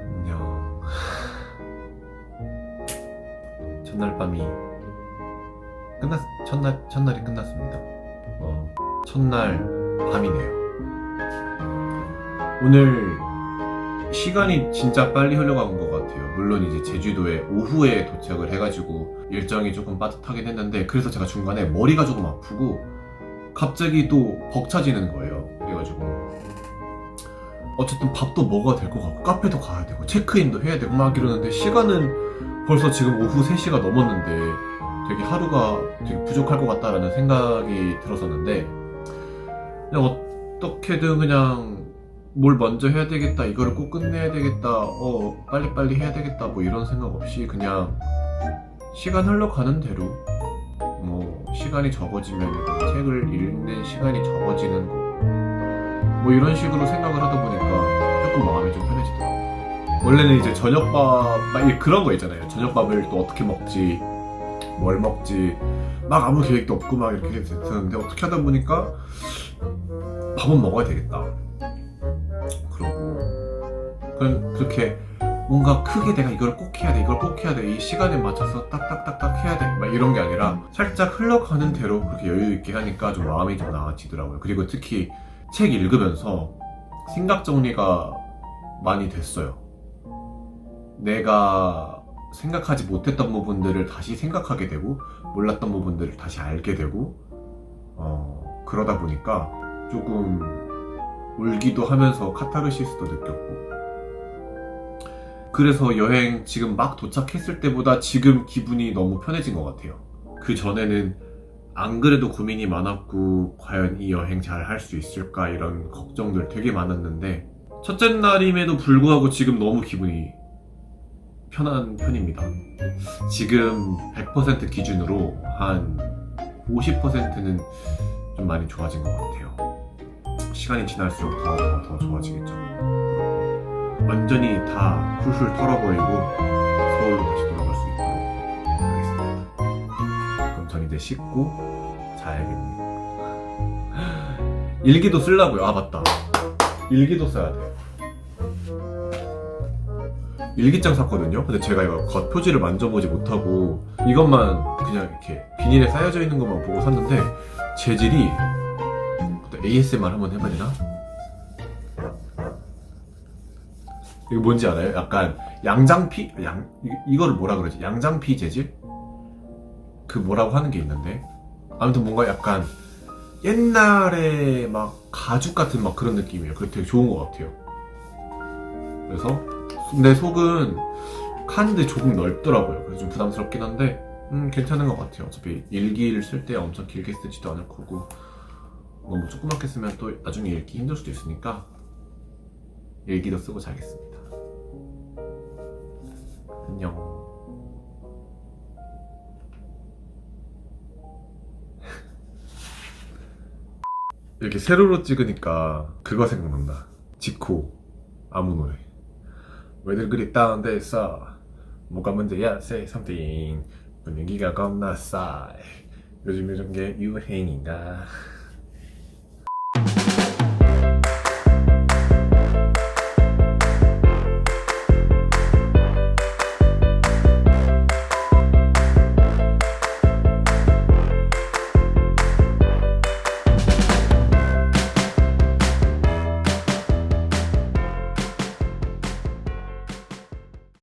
안녕. 첫날 밤이 첫날이 끝났습니다. 첫날 밤이네요. 오늘 시간이 진짜 빨리 흘러간 것 같아요. 물론 이제 제주도에 오후에 도착을 해가지고 일정이 조금 빠듯하긴 했는데, 그래서 제가 중간에 머리가 조금 아프고 갑자기 또 벅차지는 거예요. 그래가지고 어쨌든 밥도 먹어야 될 것 같고 카페도 가야 되고 체크인도 해야 되고 막 이러는데, 시간은 벌써 지금 오후 3시가 넘었는데 되게 하루가 되게 부족할 것 같다라는 생각이 들었었는데, 그냥 어떻게든 그냥 뭘 먼저 해야 되겠다, 이거를 꼭 끝내야 되겠다, 빨리빨리 해야 되겠다, 뭐 이런 생각 없이 그냥 시간 흘러가는 대로, 뭐 시간이 적어지면 책을 읽는 시간이 적어지는 거, 뭐 이런 식으로 생각을 하다 보니까 조금 마음이 좀 편해지더라고요. 원래는 이제 저녁밥 막 그런 거 있잖아요. 저녁밥을 또 어떻게 먹지, 뭘 먹지, 막 아무 계획도 없고 막 이렇게 됐었는데, 어떻게 하다 보니까 밥은 먹어야 되겠다. 그러고 그렇게 뭔가 크게 내가 이걸 꼭 해야 돼, 이걸 꼭 해야 돼, 이 시간에 맞춰서 딱딱딱딱 해야 돼, 막 이런 게 아니라 살짝 흘러가는 대로 그렇게 여유 있게 하니까 좀 마음이 좀 나아지더라고요. 그리고 특히 책 읽으면서 생각 정리가 많이 됐어요. 내가 생각하지 못했던 부분들을 다시 생각하게 되고, 몰랐던 부분들을 다시 알게 되고, 그러다 보니까 조금 울기도 하면서 카타르시스도 느꼈고, 그래서 여행 지금 막 도착했을 때보다 지금 기분이 너무 편해진 것 같아요. 그 전에는 안 그래도 고민이 많았고, 과연 이 여행 잘 할 수 있을까 이런 걱정들 되게 많았는데, 첫째 날임에도 불구하고 지금 너무 기분이 편한 편입니다. 지금 100% 기준으로 한 50%는 좀 많이 좋아진 것 같아요. 시간이 지날수록 더 좋아지겠죠. 완전히 다 훌훌 털어버리고 서울로 다시 돌아갈 수 있도록 하겠습니다. 그럼 전 이제 씻고 자야겠네요. 일기도 쓰려고요. 아 맞다, 일기도 써야 돼요. 일기장 샀거든요. 근데 제가 이거 겉표지를 만져보지 못하고 이것만 그냥 이렇게 비닐에 쌓여져 있는 것만 보고 샀는데, 재질이 ASMR 한번 해봐야 되나? 이거 뭔지 알아요? 약간 양장피? 이거를 뭐라 그러지? 양장피 재질? 그 뭐라고 하는 게 있는데, 아무튼 뭔가 약간 옛날에 막 가죽 같은 막 그런 느낌이에요. 그게 되게 좋은 것 같아요. 그래서 내 속은 칸인데 조금 넓더라고요. 그래서 좀 부담스럽긴 한데 괜찮은 것 같아요. 어차피 일기를 쓸 때 엄청 길게 쓰지도 않을 거고, 너무 조그맣게 쓰면 또 나중에 읽기 힘들 수도 있으니까 일기도 쓰고 자겠습니다. 안녕. 이렇게 세로로 찍으니까 그거 생각난다. 지코 아무 노래. 왜들 그리 다운돼 있어? 뭐가 문제야? Say something. 분위기가 겁나 싸. 요즘 이런 게 유행인가?